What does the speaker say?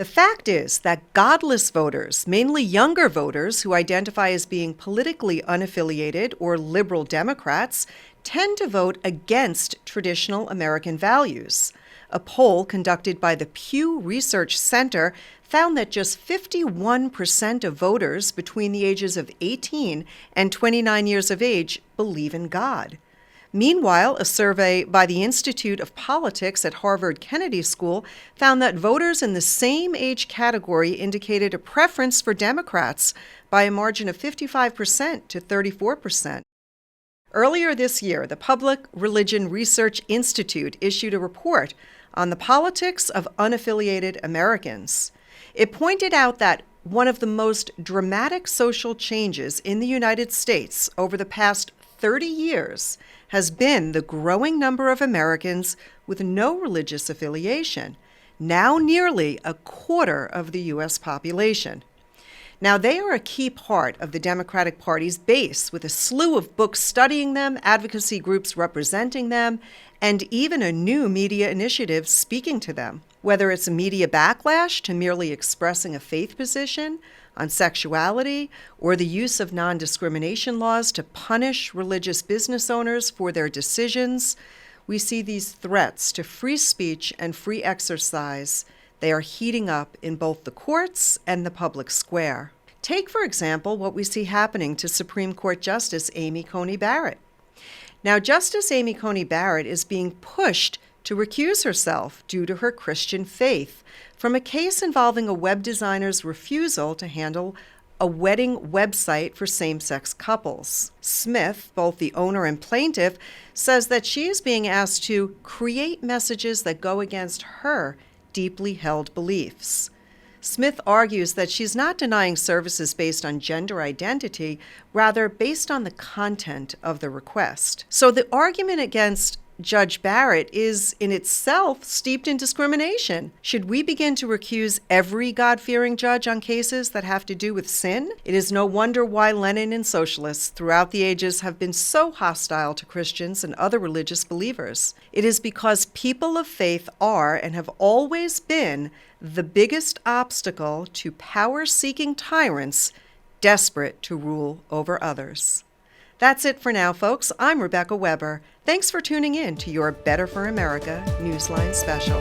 The fact is that godless voters, mainly younger voters who identify as being politically unaffiliated or liberal Democrats, tend to vote against traditional American values. A poll conducted by the Pew Research Center found that just 51% of voters between the ages of 18 and 29 years of age believe in God. Meanwhile, a survey by the Institute of Politics at Harvard Kennedy School found that voters in the same age category indicated a preference for Democrats by a margin of 55% to 34%. Earlier this year, the Public Religion Research Institute issued a report on the politics of unaffiliated Americans. It pointed out that one of the most dramatic social changes in the United States over the past 30 years has been the growing number of Americans with no religious affiliation, now nearly a quarter of the U.S. population. Now, they are a key part of the Democratic Party's base, with a slew of books studying them, advocacy groups representing them, and even a new media initiative speaking to them. Whether it's a media backlash to merely expressing a faith position on sexuality, or the use of non-discrimination laws to punish religious business owners for their decisions, we see these threats to free speech and free exercise. They are heating up in both the courts and the public square. Take, for example, what we see happening to Supreme Court Justice Amy Coney Barrett. Now, Justice Amy Coney Barrett is being pushed to recuse herself due to her Christian faith from a case involving a web designer's refusal to handle a wedding website for same-sex couples. Smith, both the owner and plaintiff, says that she is being asked to create messages that go against her deeply held beliefs. Smith argues that she's not denying services based on gender identity, rather based on the content of the request. So the argument against Judge Barrett is in itself steeped in discrimination. Should we begin to recuse every God-fearing judge on cases that have to do with sin? It is no wonder why Lenin and socialists throughout the ages have been so hostile to Christians and other religious believers. It is because people of faith are and have always been the biggest obstacle to power-seeking tyrants desperate to rule over others. That's it for now, folks. I'm Rebecca Weber. Thanks for tuning in to your Better for America Newsline special.